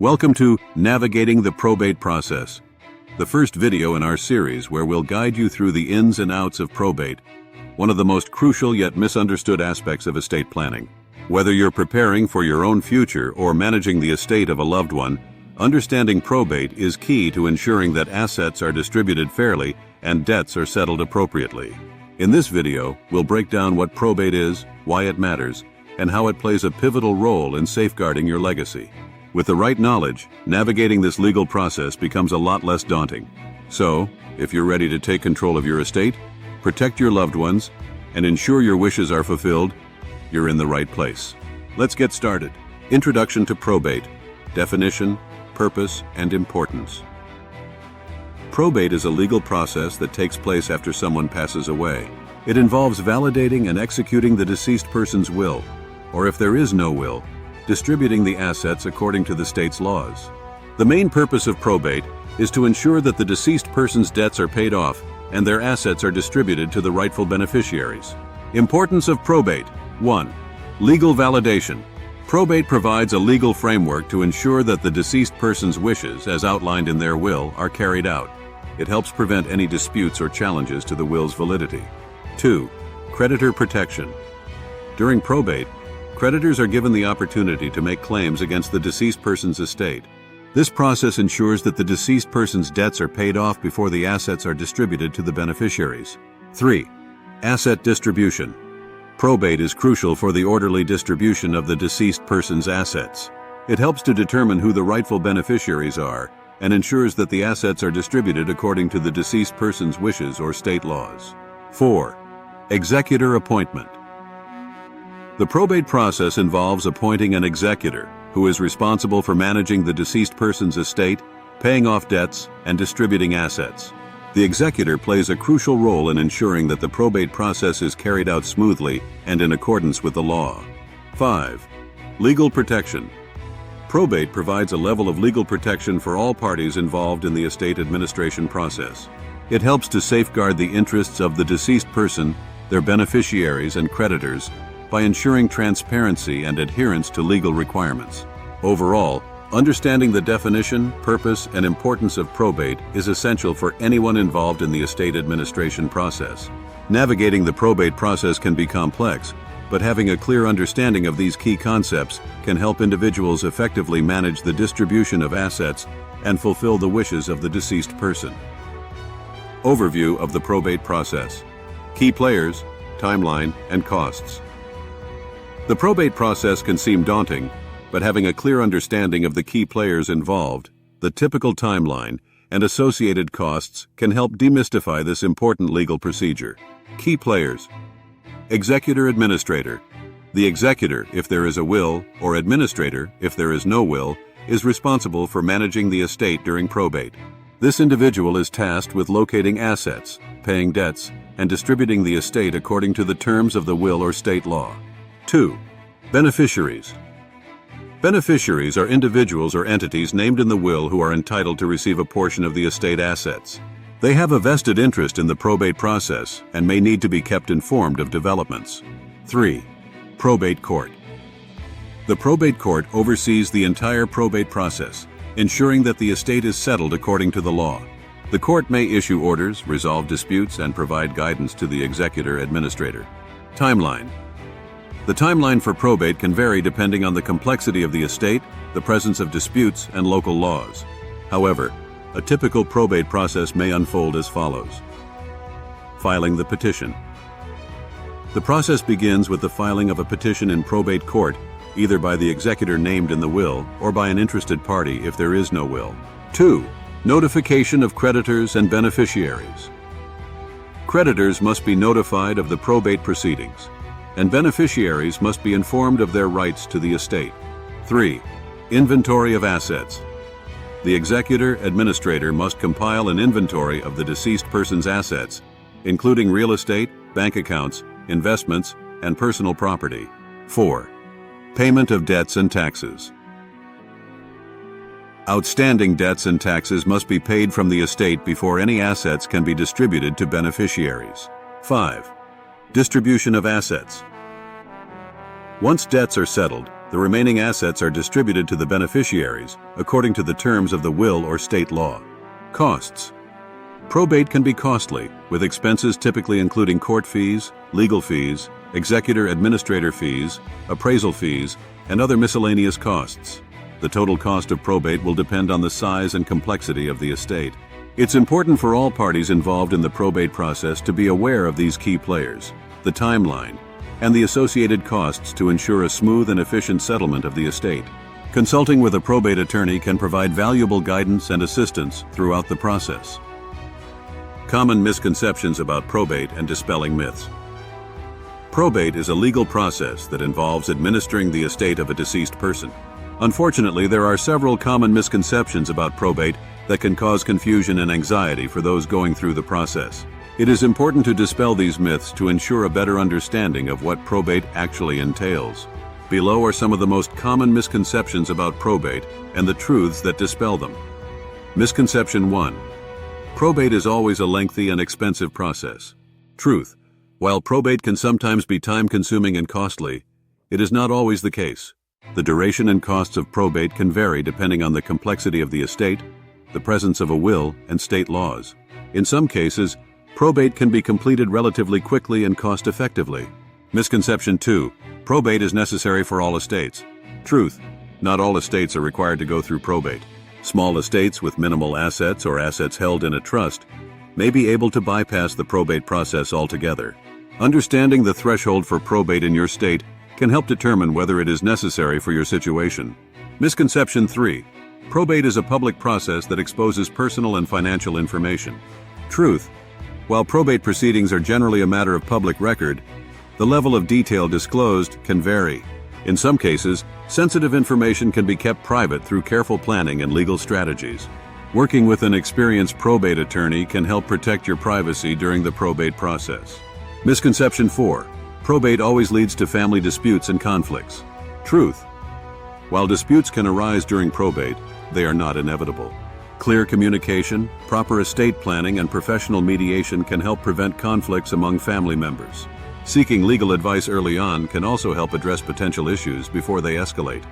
Welcome to Navigating the Probate Process, the first video in our series where we'll guide you through the ins and outs of probate, one of the most crucial yet misunderstood aspects of estate planning. Whether you're preparing for your own future or managing the estate of a loved one, understanding probate is key to ensuring that assets are distributed fairly and debts are settled appropriately. In this video, we'll break down what probate is, why it matters, and how it plays a pivotal role in safeguarding your legacy. With the right knowledge, navigating this legal process becomes a lot less daunting. So, if you're ready to take control of your estate, protect your loved ones, and ensure your wishes are fulfilled, you're in the right place. Let's get started. Introduction to probate. Definition, purpose, and importance. Probate is a legal process that takes place after someone passes away. It involves validating and executing the deceased person's will, or if there is no will, distributing the assets according to the state's laws. The main purpose of probate is to ensure that the deceased person's debts are paid off and their assets are distributed to the rightful beneficiaries. Importance of probate. 1. Legal validation. Probate provides a legal framework to ensure that the deceased person's wishes, as outlined in their will, are carried out. It helps prevent any disputes or challenges to the will's validity. 2. Creditor protection. During probate, creditors are given the opportunity to make claims against the deceased person's estate. This process ensures that the deceased person's debts are paid off before the assets are distributed to the beneficiaries. 3. Asset distribution. Probate is crucial for the orderly distribution of the deceased person's assets. It helps to determine who the rightful beneficiaries are and ensures that the assets are distributed according to the deceased person's wishes or state laws. 4. Executor appointment. The probate process involves appointing an executor who is responsible for managing the deceased person's estate, paying off debts, and distributing assets. The executor plays a crucial role in ensuring that the probate process is carried out smoothly and in accordance with the law. 5. Legal protection. Probate provides a level of legal protection for all parties involved in the estate administration process. It helps to safeguard the interests of the deceased person, their beneficiaries, and creditors by ensuring transparency and adherence to legal requirements. Overall, understanding the definition, purpose, and importance of probate is essential for anyone involved in the estate administration process. Navigating the probate process can be complex, but having a clear understanding of these key concepts can help individuals effectively manage the distribution of assets and fulfill the wishes of the deceased person. Overview of the probate process. Key players, timeline, and costs. The probate process can seem daunting, but having a clear understanding of the key players involved, the typical timeline, and associated costs can help demystify this important legal procedure. Key players. Executor administrator. The executor, if there is a will, or administrator, if there is no will, is responsible for managing the estate during probate. This individual is tasked with locating assets, paying debts, and distributing the estate according to the terms of the will or state law. 2. Beneficiaries. Beneficiaries are individuals or entities named in the will who are entitled to receive a portion of the estate assets. They have a vested interest in the probate process and may need to be kept informed of developments. 3. Probate court. The probate court oversees the entire probate process, ensuring that the estate is settled according to the law. The court may issue orders, resolve disputes, and provide guidance to the executor administrator. Timeline. The timeline for probate can vary depending on the complexity of the estate, the presence of disputes, and local laws. However, a typical probate process may unfold as follows. Filing the petition. The process begins with the filing of a petition in probate court, either by the executor named in the will or by an interested party if there is no will. 2. Notification of creditors and beneficiaries. Creditors must be notified of the probate proceedings, and beneficiaries must be informed of their rights to the estate. 3. Inventory of assets. The executor administrator must compile an inventory of the deceased person's assets, including real estate, bank accounts, investments, and personal property. 4. Payment of debts and taxes. Outstanding debts and taxes must be paid from the estate before any assets can be distributed to beneficiaries. 5. Distribution of assets. Once debts are settled, The remaining assets are distributed to the beneficiaries, according to the terms of the will or state law. Costs. Probate can be costly, with expenses typically including court fees, legal fees, executor administrator fees, appraisal fees, and other miscellaneous costs. The total cost of probate will depend on the size and complexity of the estate. It's important for all parties involved in the probate process to be aware of these key players, the timeline, and the associated costs to ensure a smooth and efficient settlement of the estate. Consulting with a probate attorney can provide valuable guidance and assistance throughout the process. Common misconceptions about probate and dispelling myths. Probate is a legal process that involves administering the estate of a deceased person. Unfortunately, there are several common misconceptions about probate that can cause confusion and anxiety for those going through the process. It is important to dispel these myths to ensure a better understanding of what probate actually entails. Below are some of the most common misconceptions about probate and the truths that dispel them. Misconception 1. Probate is always a lengthy and expensive process. Truth. While probate can sometimes be time-consuming and costly, it is not always the case. The duration and costs of probate can vary depending on the complexity of the estate, the presence of a will, and state laws. In some cases, probate can be completed relatively quickly and cost-effectively. Misconception 2. Probate is necessary for all estates. Truth. Not all estates are required to go through probate. Small estates with minimal assets or assets held in a trust may be able to bypass the probate process altogether. Understanding the threshold for probate in your state can help determine whether it is necessary for your situation. Misconception 3. Probate is a public process that exposes personal and financial information. Truth. While probate proceedings are generally a matter of public record, the level of detail disclosed can vary. In some cases, sensitive information can be kept private through careful planning and legal strategies. Working with an experienced probate attorney can help protect your privacy during the probate process. Misconception 4. Probate always leads to family disputes and conflicts. Truth. While disputes can arise during probate, they are not inevitable. Clear communication, proper estate planning, and professional mediation can help prevent conflicts among family members. Seeking legal advice early on can also help address potential issues before they escalate.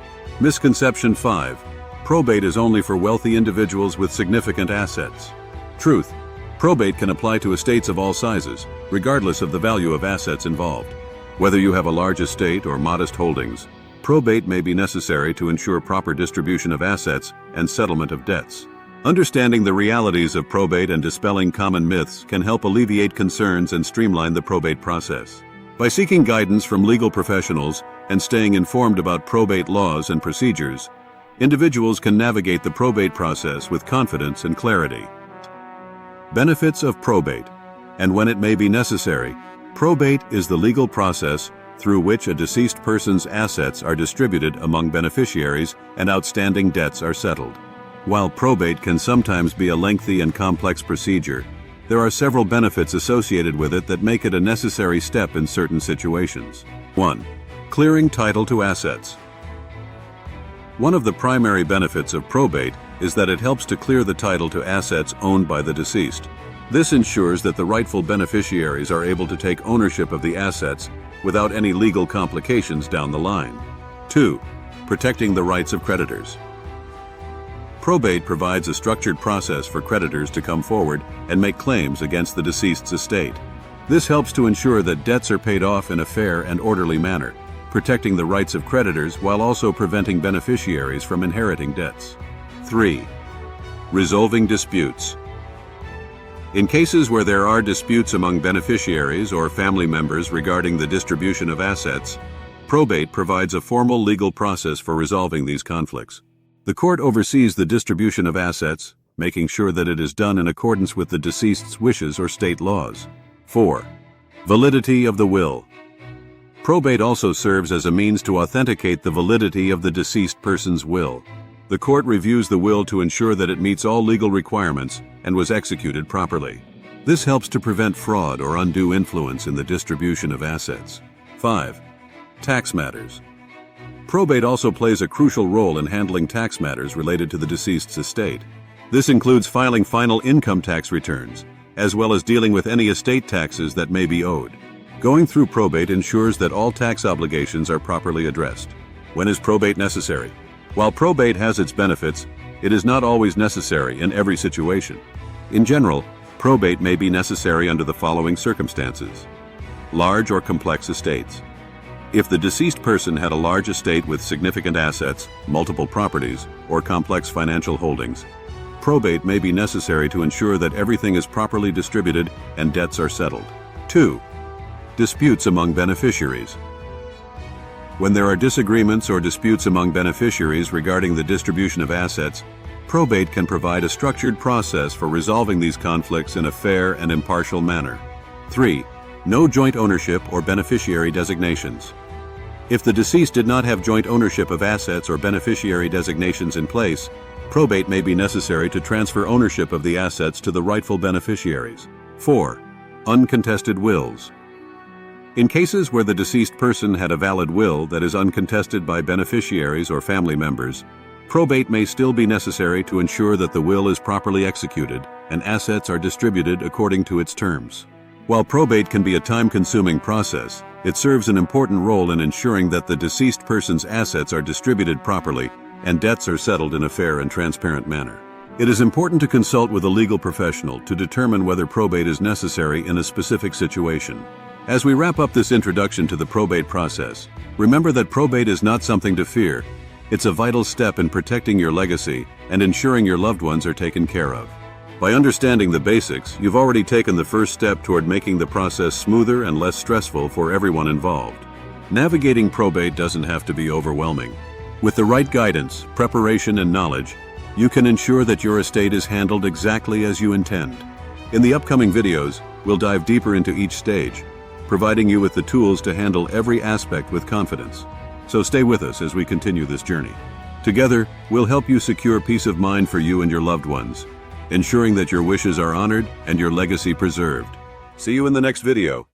Misconception 5. Probate is only for wealthy individuals with significant assets. Truth. Probate can apply to estates of all sizes, regardless of the value of assets involved. Whether you have a large estate or modest holdings, probate may be necessary to ensure proper distribution of assets and settlement of debts. Understanding the realities of probate and dispelling common myths can help alleviate concerns and streamline the probate process. By seeking guidance from legal professionals and staying informed about probate laws and procedures, individuals can navigate the probate process with confidence and clarity. Benefits of probate, and when it may be necessary. Probate is the legal process through which a deceased person's assets are distributed among beneficiaries and outstanding debts are settled. While probate can sometimes be a lengthy and complex procedure, there are several benefits associated with it that make it a necessary step in certain situations. 1. Clearing title to assets. One of the primary benefits of probate is that it helps to clear the title to assets owned by the deceased. This ensures that the rightful beneficiaries are able to take ownership of the assets without any legal complications down the line. 2. Protecting the rights of creditors. Probate provides a structured process for creditors to come forward and make claims against the deceased's estate. This helps to ensure that debts are paid off in a fair and orderly manner, protecting the rights of creditors while also preventing beneficiaries from inheriting debts. 3. Resolving disputes. In cases where there are disputes among beneficiaries or family members regarding the distribution of assets, probate provides a formal legal process for resolving these conflicts. The court oversees the distribution of assets, making sure that it is done in accordance with the deceased's wishes or state laws. 4. Validity of the will. Probate also serves as a means to authenticate the validity of the deceased person's will. The court reviews the will to ensure that it meets all legal requirements and was executed properly. This helps to prevent fraud or undue influence in the distribution of assets. 5. Tax matters. Probate also plays a crucial role in handling tax matters related to the deceased's estate. This includes filing final income tax returns, as well as dealing with any estate taxes that may be owed. Going through probate ensures that all tax obligations are properly addressed. When is probate necessary? While probate has its benefits, it is not always necessary in every situation. In general, probate may be necessary under the following circumstances. Large or complex estates. If the deceased person had a large estate with significant assets, multiple properties, or complex financial holdings, probate may be necessary to ensure that everything is properly distributed and debts are settled. 2. Disputes among beneficiaries. When there are disagreements or disputes among beneficiaries regarding the distribution of assets, probate can provide a structured process for resolving these conflicts in a fair and impartial manner. 3. No joint ownership or beneficiary designations. If the deceased did not have joint ownership of assets or beneficiary designations in place, probate may be necessary to transfer ownership of the assets to the rightful beneficiaries. 4. Uncontested wills. In cases where the deceased person had a valid will that is uncontested by beneficiaries or family members, probate may still be necessary to ensure that the will is properly executed and assets are distributed according to its terms. While probate can be a time-consuming process, it serves an important role in ensuring that the deceased person's assets are distributed properly and debts are settled in a fair and transparent manner. It is important to consult with a legal professional to determine whether probate is necessary in a specific situation. As we wrap up this introduction to the probate process, remember that probate is not something to fear. It's a vital step in protecting your legacy and ensuring your loved ones are taken care of. By understanding the basics, you've already taken the first step toward making the process smoother and less stressful for everyone involved. Navigating probate doesn't have to be overwhelming. With the right guidance, preparation, and knowledge, you can ensure that your estate is handled exactly as you intend. In the upcoming videos, we'll dive deeper into each stage, providing you with the tools to handle every aspect with confidence. So stay with us as we continue this journey. Together, we'll help you secure peace of mind for you and your loved ones, ensuring that your wishes are honored and your legacy preserved. See you in the next video.